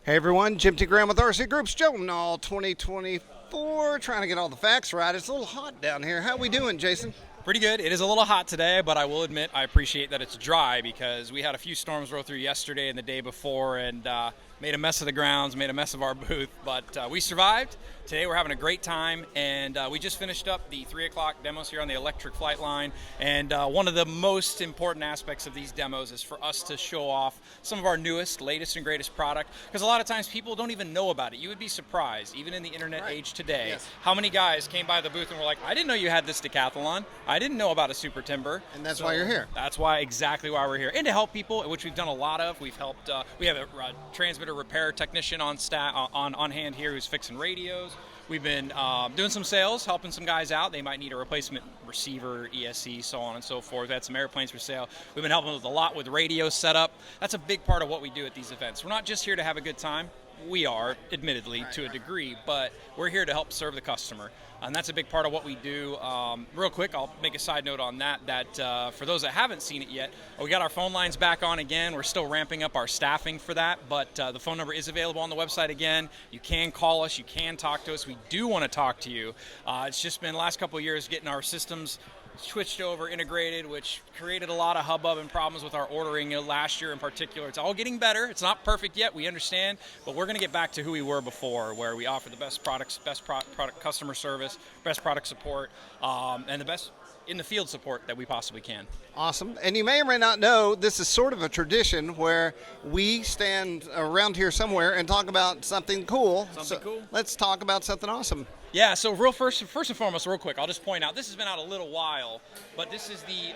Hey everyone, Jim T. Graham with RC Group's Joe Nall 2024. Trying to get all the facts right. It's a little hot down here. How we doing, Jason? Pretty good. It is a little hot today, but I will admit I appreciate that it's dry because we had a few storms roll through yesterday and the day before and made a mess of the grounds, made a mess of our booth, but we survived. Today we're having a great time, and we just finished up the 3 o'clock demos here on the electric flight line, and one of the most important aspects of these demos is for us to show off some of our newest, latest, and greatest product, because a lot of times people don't even know about it. You would be surprised, even in the internet age today, how many guys came by the booth and were like, I didn't know you had this Decathalon. I didn't know about a Super Timber. And that's why you're here. That's exactly why we're here. And to help people, which we've done a lot of. We've helped, we have a transmitter repair technician on hand here who's fixing radios. We've been doing some sales, helping some guys out. They might need a replacement receiver, ESC, so on and so forth. We've had some airplanes for sale. We've been helping with a lot with radio setup. That's a big part of what we do at these events. We're not just here to have a good time. We are, admittedly, to a degree, but we're here to help serve the customer. And that's a big part of what we do. Real quick, I'll make a side note on that for those that haven't seen it yet, we got our phone lines back on again. We're still ramping up our staffing for that, but the phone number is available on the website again. You can call us. You can talk to us. We do want to talk to you. It's just been the last couple of years getting our systems switched over, integrated, which created a lot of hubbub and problems with our ordering last year in particular. It's all getting better. It's not perfect yet, we understand, but we're going to get back to who we were before, where we offer the best products, best product customer service, best product support, and the best in the field support that we possibly can. Awesome. And you may or may not know, this is sort of a tradition where we stand around here somewhere and talk about something cool. Cool. Let's talk about something awesome. Yeah, so first and foremost, real quick, I'll just point out, this has been out a little while, but this is the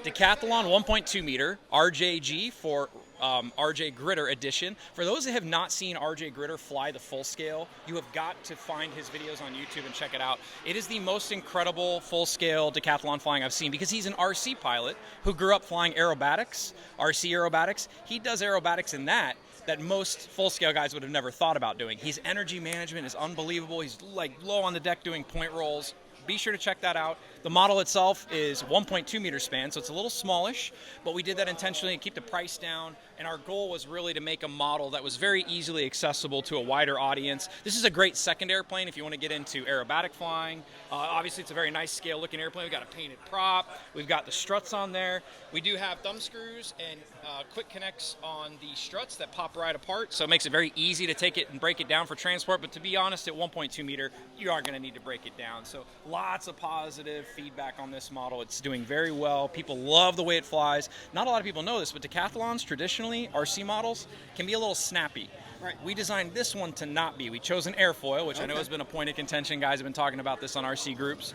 Decathalon 1.2 meter RJG for RJ Gritter edition. For those that have not seen RJ Gritter fly the full scale, you have got to find his videos on YouTube and check it out. It is the most incredible full scale decathlon flying I've seen because he's an RC pilot who grew up flying aerobatics, RC aerobatics. He does aerobatics in that most full-scale guys would have never thought about doing. His energy management is unbelievable. He's like low on the deck doing point rolls. Be sure to check that out. The model itself is 1.2 meter span, so it's a little smallish, but we did that intentionally to keep the price down, and our goal was really to make a model that was very easily accessible to a wider audience. This is a great second airplane if you want to get into aerobatic flying. Obviously, it's a very nice scale-looking airplane. We've got a painted prop. We've got the struts on there. We do have thumb screws and quick connects on the struts that pop right apart, so it makes it very easy to take it and break it down for transport, but to be honest, at 1.2 meter, you are going to need to break it down. So lots of positive feedback on this model. It's doing very well. People love the way it flies. Not a lot of people know this, but decathlons, traditionally, RC models, can be a little snappy. Right. We designed this one to not be. We chose an airfoil, which I know has been a point of contention. Guys have been talking about this on RC groups.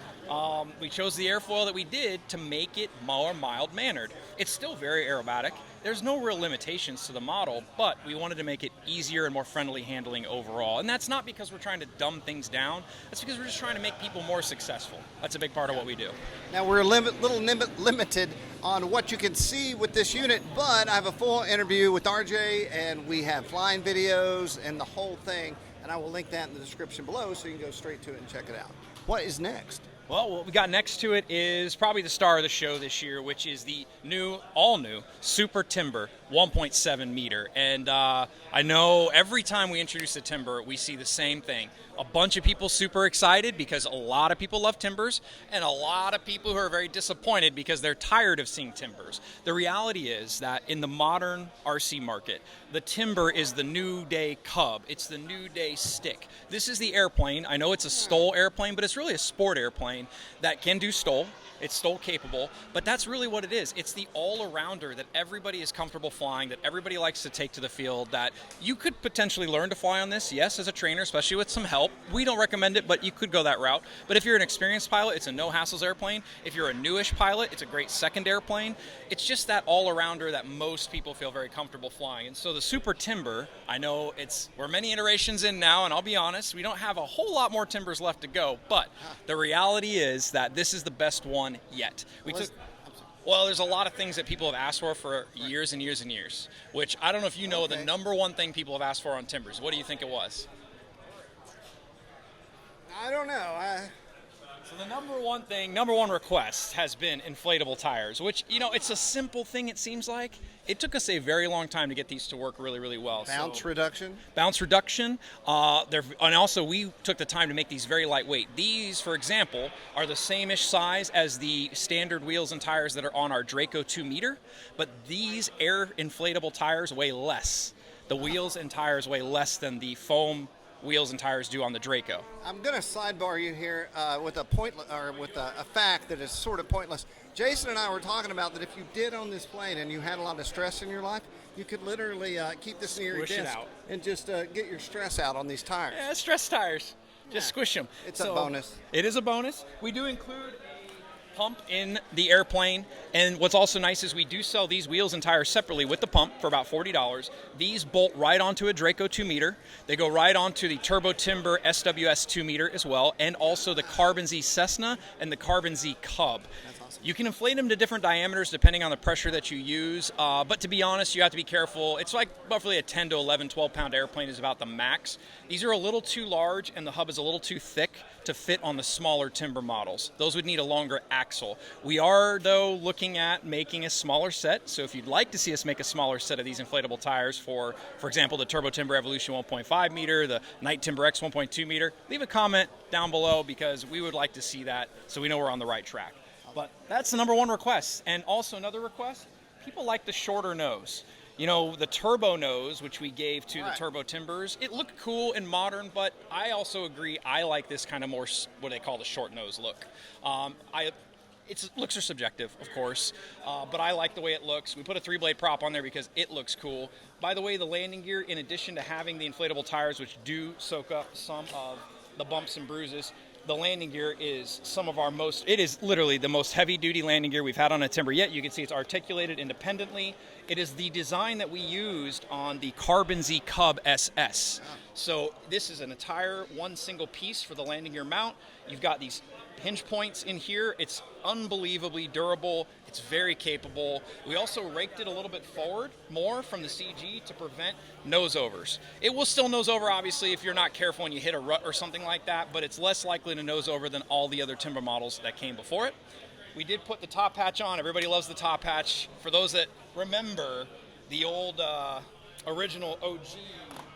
We chose the airfoil that we did to make it more mild-mannered. It's still very aerobatic. There's no real limitations to the model, but we wanted to make it easier and more friendly handling overall. And that's not because we're trying to dumb things down. That's because we're just trying to make people more successful. That's a big part of what we do. Now, we're a little limited on what you can see with this unit, but I have a full interview with RJ, and we have flying videos and the whole thing, and I will link that in the description below so you can go straight to it and check it out. What is next? Well, what we got next to it is probably the star of the show this year, which is the all-new Super Timber 1.7 meter. And I know every time we introduce the Timber, we see the same thing. A bunch of people super excited because a lot of people love Timbers, and a lot of people who are very disappointed because they're tired of seeing Timbers. The reality is that in the modern RC market, the Timber is the new day Cub. It's the new day Stick. This is the airplane. I know it's a STOL airplane, but it's really a sport airplane that can do STOL. It's STOL capable, but that's really what it is. It's the all-arounder that everybody is comfortable flying, that everybody likes to take to the field, that you could potentially learn to fly on this, yes, as a trainer, especially with some help. We don't recommend it, but you could go that route. But if you're an experienced pilot, it's a no-hassles airplane. If you're a newish pilot, it's a great second airplane. It's just that all-arounder that most people feel very comfortable flying. And so the Super Timber, I know we're many iterations in now, and I'll be honest, we don't have a whole lot more Timbers left to go, but the reality is that this is the best one yet. Well, there's a lot of things that people have asked for years and years and years, which I don't know if you know the number one thing people have asked for on Timbers. What do you think it was? I don't know. So the number one request has been inflatable tires, which, you know, it's a simple thing it seems like. It took us a very long time to get these to work really, really well. Bounce reduction? Bounce reduction. And also we took the time to make these very lightweight. These, for example, are the same-ish size as the standard wheels and tires that are on our Draco 2 meter, but these air inflatable tires weigh less. The wheels and tires weigh less than the foam wheels and tires do on the Draco. I'm going to sidebar you here with a fact that is sort of pointless. Jason and I were talking about that if you did own this plane and you had a lot of stress in your life, you could literally keep this near your desk and just get your stress out on these tires. Yeah, stress tires. Just squish them. It's a bonus. It is a bonus. We do include pump in the airplane, and what's also nice is we do sell these wheels and tires separately with the pump for about $40. These bolt right onto a Draco 2 meter. They go right onto the Turbo Timber SWS 2 meter as well, and also the Carbon Z Cessna and the Carbon Z Cub. That's awesome. You can inflate them to different diameters depending on the pressure that you use, but to be honest, you have to be careful. It's like roughly a 10 to 11, 12-pound airplane is about the max. These are a little too large, and the hub is a little too thick to fit on the smaller Timber models. Those would need a longer axle. We are, though, looking at making a smaller set, so if you'd like to see us make a smaller set of these inflatable tires for example, the Turbo Timber Evolution 1.5 meter, the Night Timber X 1.2 meter, leave a comment down below because we would like to see that so we know we're on the right track. But that's the number one request. And also another request, people like the shorter nose. You know, the turbo nose, which we gave to the Turbo Timbers, it looked cool and modern, but I also agree I like this kind of more, what they call the short nose look. Looks are subjective, of course, but I like the way it looks. We put a 3-blade prop on there because it looks cool. By the way, the landing gear, in addition to having the inflatable tires, which do soak up some of the bumps and bruises, the landing gear is it is literally the most heavy-duty landing gear we've had on a Timber yet. You can see it's articulated independently. It is the design that we used on the Carbon Z Cub SS. So this is an entire one single piece for the landing gear mount. You've got these hinge points in here. It's unbelievably durable. It's very capable. We also raked it a little bit forward more from the CG to prevent nose overs. It will still nose over, obviously, if you're not careful and you hit a rut or something like that, but it's less likely to nose over than all the other Timber models that came before it. We did put the top hatch on. Everybody loves the top hatch. For those that remember, the old original OG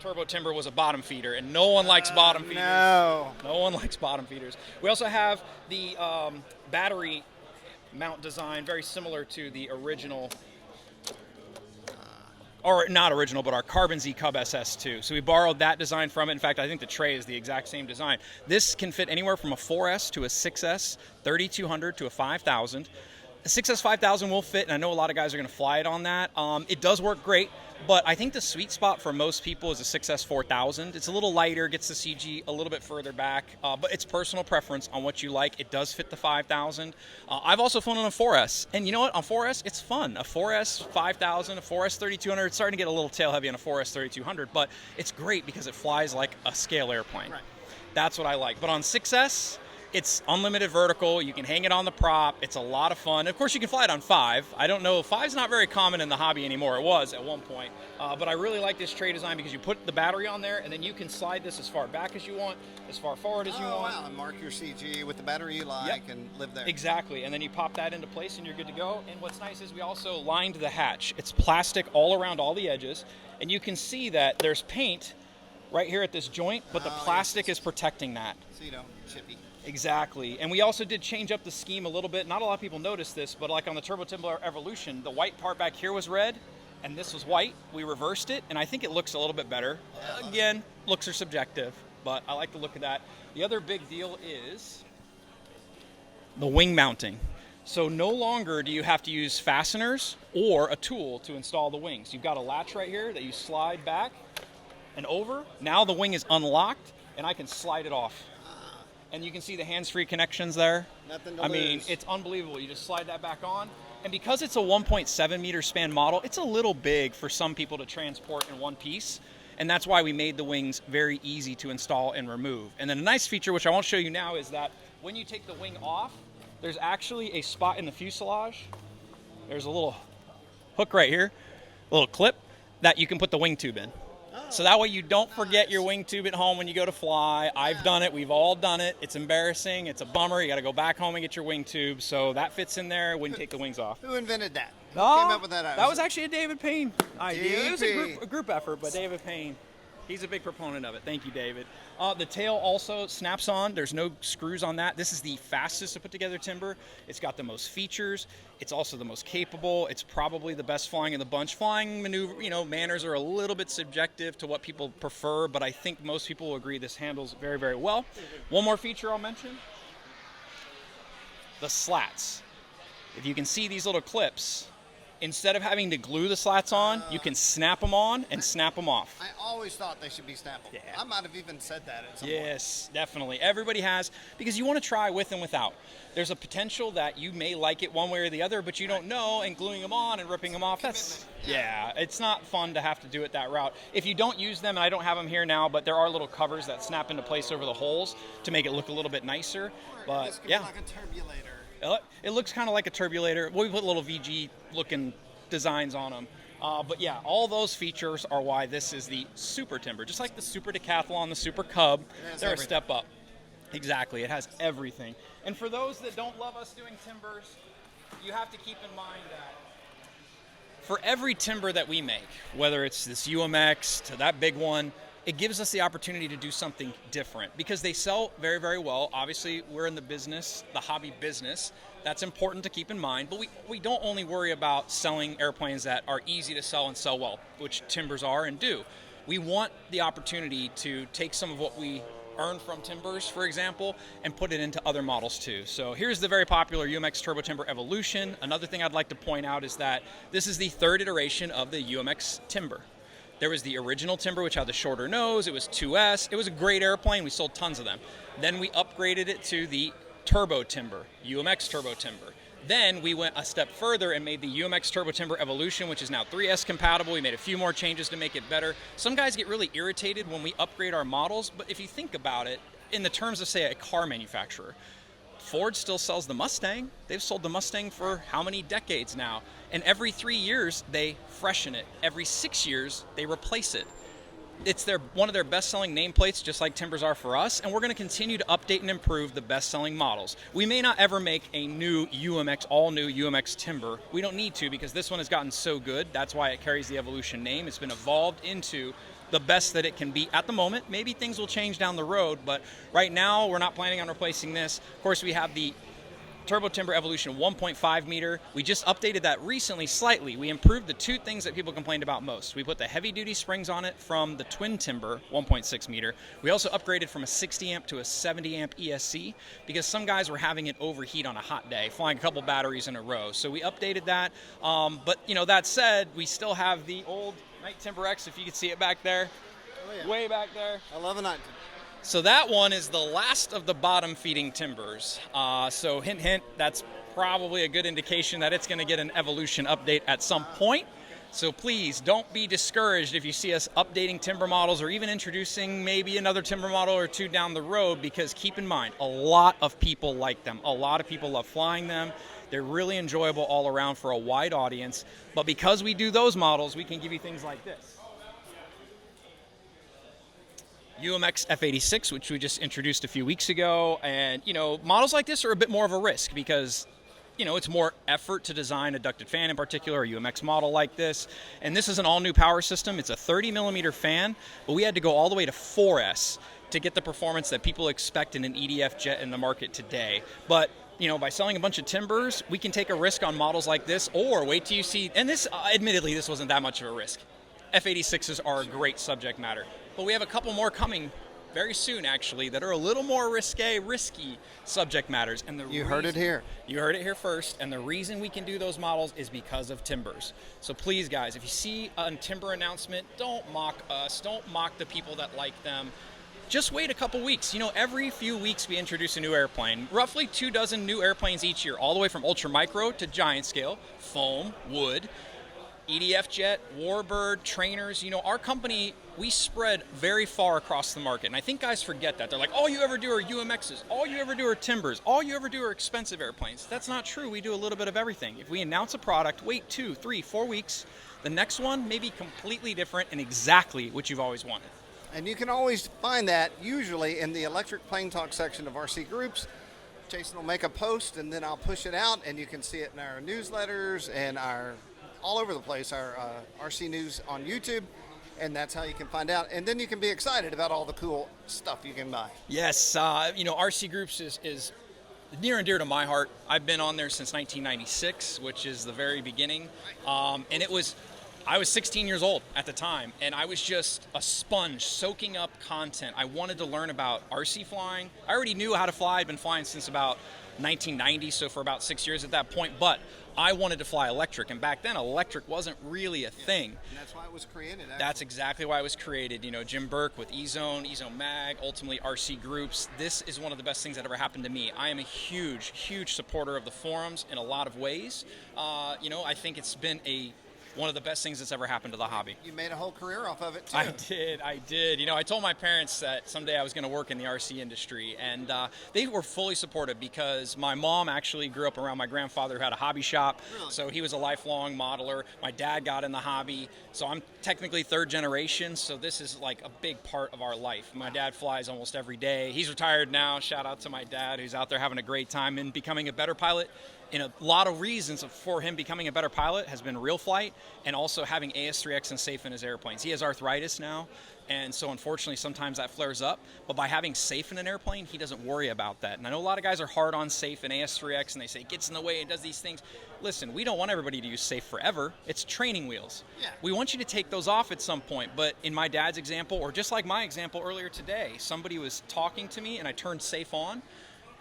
Turbo Timber was a bottom feeder, and no one likes bottom feeders. No one likes bottom feeders. We also have the battery mount design, very similar to the original, or not original, but our Carbon Z Cub SS2. So we borrowed that design from it. In fact, I think the tray is the exact same design. This can fit anywhere from a 4S to a 6S, 3200 to a 5000. The 6S 5000 will fit, and I know a lot of guys are going to fly it on that. It does work great, but I think the sweet spot for most people is a 6S 4000. It's a little lighter, gets the CG a little bit further back, but it's personal preference on what you like. It does fit the 5000. I've also flown on a 4S, and you know what? On 4S, it's fun. A 4S 5000, a 4S 3200. It's starting to get a little tail heavy on a 4S 3200, but it's great because it flies like a scale airplane. Right. That's what I like. But on 6S, it's unlimited vertical. You can hang it on the prop. It's a lot of fun. Of course, you can fly it on 5. I don't know. 5's not very common in the hobby anymore. It was at one point. But I really like this tray design because you put the battery on there, and then you can slide this as far back as you want, as far forward as you want. Wow. And mark your CG with the battery you like and live there. Exactly. And then you pop that into place, and you're good to go. And what's nice is we also lined the hatch. It's plastic all around all the edges. And you can see that there's paint right here at this joint, but the plastic is protecting that. So you don't chippy. Exactly. And we also did change up the scheme a little bit. Not a lot of people noticed this, but like on the Turbo Timber Evolution, the white part back here was red, and this was white. We reversed it, and I think it looks a little bit better. Again, looks are subjective, but I like the look of that. The other big deal is the wing mounting. So no longer do you have to use fasteners or a tool to install the wings. You've got a latch right here that you slide back and over. Now the wing is unlocked, and I can slide it off. And you can see the hands-free connections there. Nothing to lose. Mean, it's unbelievable. You just slide that back on. And because it's a 1.7 meter span model, it's a little big for some people to transport in one piece. And that's why we made the wings very easy to install and remove. And then a nice feature, which I won't show you now, is that when you take the wing off, there's actually a spot in the fuselage. There's a little hook right here, a little clip that you can put the wing tube in. So that way you don't forget your wing tube at home when you go to fly. I've done it. We've all done it. It's embarrassing. It's a bummer. You got to go back home and get your wing tube. So that fits in there. Wouldn't take the wings off. Who invented that? Who came up with that? That was actually a David Payne idea. It was DP. a group effort, but David Payne, he's a big proponent of it. Thank you, David. The tail also snaps on. There's no screws on that. This is the fastest to put together timber. It's got the most features. It's also the most capable. It's probably the best flying in the bunch. Flying maneuver, manners are a little bit subjective to what people prefer, but I think most people will agree this handles very, very well. One more feature I'll mention, the slats. If you can see these little clips, instead of having to glue the slats on, you can snap them on and snap them off. I always thought they should be snappable. Yeah. I might have even said that at some point. Yes, definitely. Everybody has, because you want to try with and without. There's a potential that you may like it one way or the other, but you don't know, and gluing them on and ripping them off, it's not fun to have to do it that route. If you don't use them, and I don't have them here now, but there are little covers that snap into place over the holes to make it look a little bit nicer. But This could be like a turbulator. It looks kind of like a turbulator. We put little VG-looking designs on them. But yeah, all those features are why this is the Super Timber. Just like the Super Decathalon, the Super Cub, they're a step up. Exactly, it has everything. And for those that don't love us doing timbers, you have to keep in mind that for every timber that we make, whether it's this UMX to that big one, it gives us the opportunity to do something different because they sell very, very well. Obviously, we're in the business, the hobby business. That's important to keep in mind. But we don't only worry about selling airplanes that are easy to sell and sell well, which timbers are and do. We want the opportunity to take some of what we earn from timbers, for example, and put it into other models too. So here's the very popular UMX Turbo Timber Evolution. Another thing I'd like to point out is that this is the third iteration of the UMX Timber. There was the original Timber, which had the shorter nose. It was 2S. It was a great airplane. We sold tons of them. Then we upgraded it to the Turbo Timber, UMX Turbo Timber. Then we went a step further and made the UMX Turbo Timber Evolution, which is now 3S compatible. We made a few more changes to make it better. Some guys get really irritated when we upgrade our models, but if you think about it, in the terms of, say, a car manufacturer, Ford still sells the Mustang. They've sold the Mustang for how many decades now? And every 3 years, they freshen it. Every 6 years, they replace it. It's one of their best-selling nameplates, just like timbers are for us, and we're going to continue to update and improve the best-selling models. We may not ever make a new UMX, all-new UMX Timber. We don't need to because this one has gotten so good. That's why it carries the Evolution name. It's been evolved into the best that it can be at the moment. Maybe things will change down the road, but right now we're not planning on replacing this. Of course, we have the Turbo Timber Evolution 1.5 meter. We just updated that recently slightly. We improved the two things that people complained about most. We put the heavy duty springs on it from the Twin Timber 1.6 meter. We also upgraded from a 60 amp to a 70 amp ESC because some guys were having it overheat on a hot day, flying a couple batteries in a row. So we updated that. But that said, we still have the old Night Timber X, if you can see it back there. Oh, yeah. Way back there. I love a night. So that one is the last of the bottom-feeding timbers. So hint, hint, that's probably a good indication that it's going to get an Evolution update at some point. So please don't be discouraged if you see us updating timber models or even introducing maybe another timber model or two down the road, because keep in mind, a lot of people like them. A lot of people love flying them. They're really enjoyable all around for a wide audience. But because we do those models, we can give you things like this. UMX F86, which we just introduced a few weeks ago. And, models like this are a bit more of a risk because, it's more effort to design a ducted fan in particular, a UMX model like this. And this is an all-new power system. It's a 30 millimeter fan, but we had to go all the way to 4S to get the performance that people expect in an EDF jet in the market today. But, by selling a bunch of timbers, we can take a risk on models like this, or wait till you see, and this, admittedly, this wasn't that much of a risk. F86s are a great subject matter. But we have a couple more coming very soon, actually, that are a little more risky subject matters. And You heard it here. You heard it here first. And the reason we can do those models is because of timbers. So please, guys, if you see a timber announcement, don't mock us. Don't mock the people that like them. Just wait a couple weeks. Every few weeks we introduce a new airplane. Roughly 24 new airplanes each year, all the way from ultra micro to giant scale, foam, wood. EDF Jet, Warbird, Trainers. You know, our company, we spread very far across the market. And I think guys forget that. They're like, all you ever do are UMXs. All you ever do are Timbers. All you ever do are expensive airplanes. That's not true. We do a little bit of everything. If we announce a product, wait 2, 3, 4 weeks. The next one may be completely different and exactly what you've always wanted. And you can always find that usually in the Electric Plane Talk section of RC Groups. Jason will make a post and then I'll push it out, and you can see it in our newsletters and our all over the place, our RC News on YouTube, and that's how you can find out. And then you can be excited about all the cool stuff you can buy. Yes, you know, RC Groups is near and dear to my heart. I've been on there since 1996, which is the very beginning, and I was 16 years old at the time, and I was just a sponge soaking up content. I wanted to learn about RC flying. I already knew how to fly. I'd been flying since about 1990, so for about 6 years at that point, but I wanted to fly electric, and back then electric wasn't really a thing. And that's why it was created, actually. That's exactly why it was created. You know, Jim Burke with E-Zone, E-Zone Mag, ultimately RC Groups. This is one of the best things that ever happened to me. I am a huge, huge supporter of the forums in a lot of ways. You know, I think it's been one of the best things that's ever happened to the hobby. You made a whole career off of it, too. I did. You know, I told my parents that someday I was going to work in the RC industry, and they were fully supportive because my mom actually grew up around my grandfather who had a hobby shop, really? So he was a lifelong modeler. My dad got in the hobby, so I'm technically third generation, so this is like a big part of our life. My dad flies almost every day. He's retired now. Shout out to my dad who's out there having a great time and becoming a better pilot. And a lot of reasons for him becoming a better pilot has been real flight and also having AS3X and safe in his airplanes. He has arthritis now, and so unfortunately sometimes that flares up. But by having safe in an airplane, he doesn't worry about that. And I know a lot of guys are hard on safe and AS3X, and they say it gets in the way, it does these things. Listen, we don't want everybody to use safe forever. It's training wheels. Yeah. We want you to take those off at some point. But in my dad's example, or just like my example earlier today, somebody was talking to me and I turned safe on.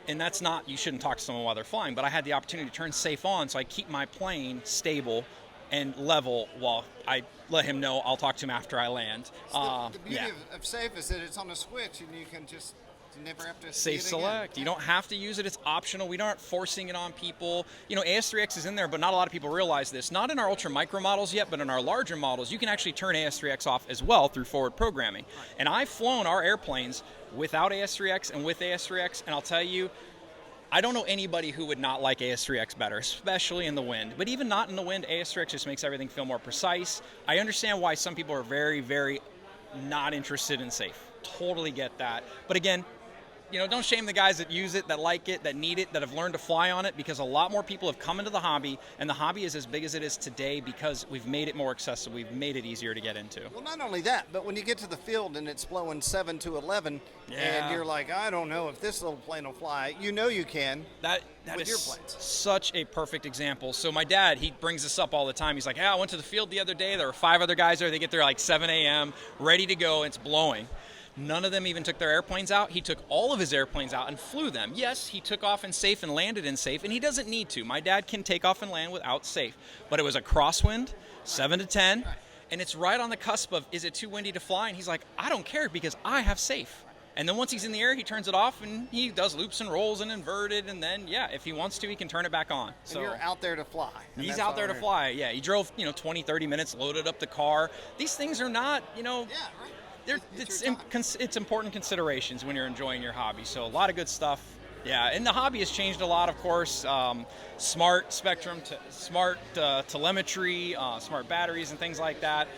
And that's not, you shouldn't talk to someone while they're flying, but I had the opportunity to turn safe on, so I keep my plane stable and level while I let him know I'll talk to him after I land. The beauty of safe is that it's on a switch and you can just never have to safe select. You don't have to use it. It's optional. We aren't forcing it on people. You know, AS3X is in there, but not a lot of people realize this. Not in our ultra micro models yet, but in our larger models, you can actually turn AS3X off as well through forward programming. Right. And I've flown our airplanes without AS3X and with AS3X, and I'll tell you, I don't know anybody who would not like AS3X better, especially in the wind. But even not in the wind, AS3X just makes everything feel more precise. I understand why some people are very, very not interested in safe. Totally get that. But again, you know, don't shame the guys that use it, that like it, that need it, that have learned to fly on it, because a lot more people have come into the hobby, and the hobby is as big as it is today because we've made it more accessible. We've made it easier to get into. Well, not only that, but when you get to the field and it's blowing 7 to 11, and you're like, I don't know if this little plane will fly. You know you can. That with is your planes. Such a perfect example. So my dad, he brings this up all the time. He's like, I went to the field the other day. There were 5 other guys there. They get there like 7 a.m., ready to go, and it's blowing. None of them even took their airplanes out. He took all of his airplanes out and flew them. Yes, he took off in safe and landed in safe, and he doesn't need to. My dad can take off and land without safe. But it was a crosswind, 7 to 10, and it's right on the cusp of, is it too windy to fly? And he's like, I don't care because I have safe. And then once he's in the air, he turns it off, and he does loops and rolls and inverted, and then, if he wants to, he can turn it back on. So, and you're out there to fly. He's out there to fly, yeah. He drove, 20, 30 minutes, loaded up the car. These things are not, Yeah, right. It's important considerations when you're enjoying your hobby. So a lot of good stuff. Yeah, and the hobby has changed a lot, of course. Smart spectrum, smart telemetry, smart batteries, and things like that.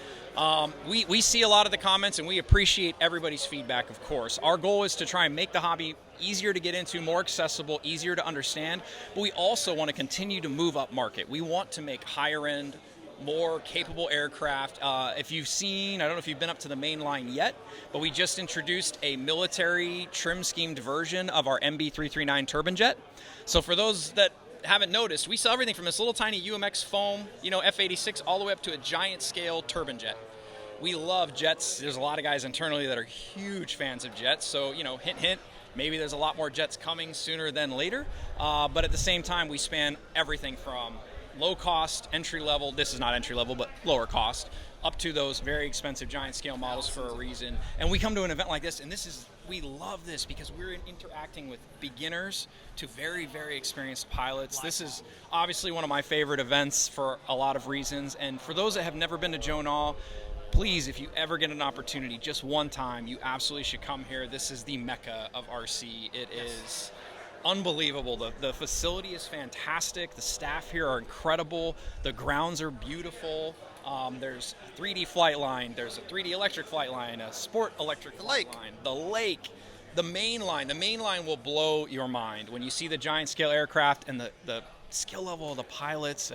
We see a lot of the comments, and we appreciate everybody's feedback, of course. Our goal is to try and make the hobby easier to get into, more accessible, easier to understand. But we also want to continue to move up market. We want to make higher end, more capable aircraft. If you've seen, I don't know if you've been up to the main line yet, but we just introduced a military trim schemed version of our MB339 turbine jet. So for those that haven't noticed, we sell everything from this little tiny UMX foam, F-86, all the way up to a giant scale turbine jet. We love jets. There's a lot of guys internally that are huge fans of jets. So, hint, hint, maybe there's a lot more jets coming sooner than later. But at the same time, we span everything from low cost, entry level, this is not entry level, but lower cost, up to those very expensive giant scale models for a reason. And we come to an event like this, and we love this because we're interacting with beginners to very, very experienced pilots. This is obviously one of my favorite events for a lot of reasons. And for those that have never been to Joe Nall, please, if you ever get an opportunity, just one time, you absolutely should come here. This is the mecca of RC. It is unbelievable. The facility is fantastic. The staff here are incredible. The grounds are beautiful. There's a 3D flight line. There's a 3D electric flight line, a sport electric flight line. The lake. The main line. The main line will blow your mind. When you see the giant scale aircraft and the skill level of the pilots,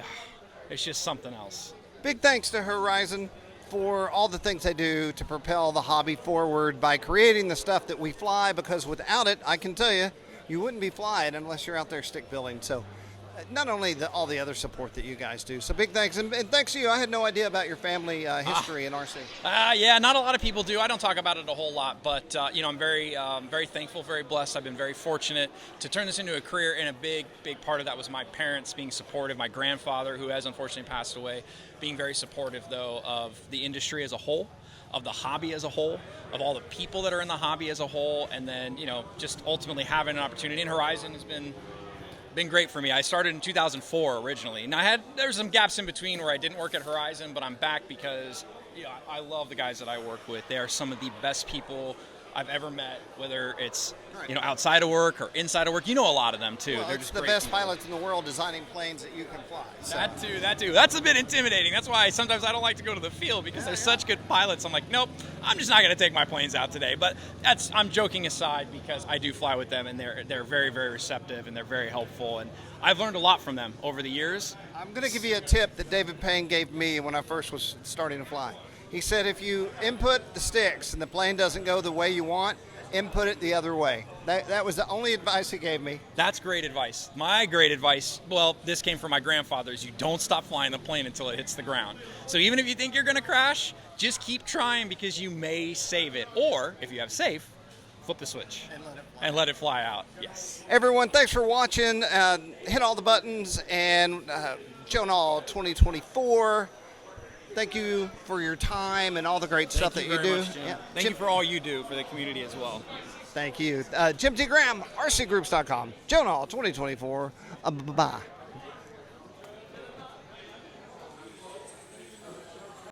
it's just something else. Big thanks to Horizon for all the things they do to propel the hobby forward by creating the stuff that we fly, because without it, I can tell you, you wouldn't be flying unless you're out there stick building. So not only all the other support that you guys do. So big thanks. And thanks to you. I had no idea about your family history in RC. Yeah, not a lot of people do. I don't talk about it a whole lot, but I'm very thankful, very blessed. I've been very fortunate to turn this into a career, and a big part of that was my parents being supportive, my grandfather, who has unfortunately passed away, being very supportive, though, of the industry as a whole, of the hobby as a whole, of all the people that are in the hobby as a whole, and then, just ultimately having an opportunity. And Horizon has been great for me. I started in 2004 originally. Now there were some gaps in between where I didn't work at Horizon, but I'm back because I love the guys that I work with. They are some of the best people I've ever met, whether it's outside of work or inside of work. You know a lot of them too. Well, They're it's just the great best people. pilots in the world designing planes that you can fly. So. That too. That's a bit intimidating. That's why sometimes I don't like to go to the field, because they're such good pilots. I'm like, nope, I'm just not going to take my planes out today. But I'm joking aside, because I do fly with them, and they're very, very receptive, and they're very helpful, and I've learned a lot from them over the years. I'm going to give you a tip that David Payne gave me when I first was starting to fly. He said, if you input the sticks and the plane doesn't go the way you want, input it the other way. That was the only advice he gave me. That's great advice. My great advice, well, this came from my grandfather, is you don't stop flying the plane until it hits the ground. So even if you think you're going to crash, just keep trying, because you may save it. Or, if you have safe, flip the switch and let it fly out. Yes. Everyone, thanks for watching. Hit all the buttons, and Joe Nall 2024. Thank you for your time and all the great stuff that you do. Much, Jim. Thank you for all you do for the community as well. Thank you. Jim T. Graham, rcgroups.com. Joe Nall 2024. Bye-bye.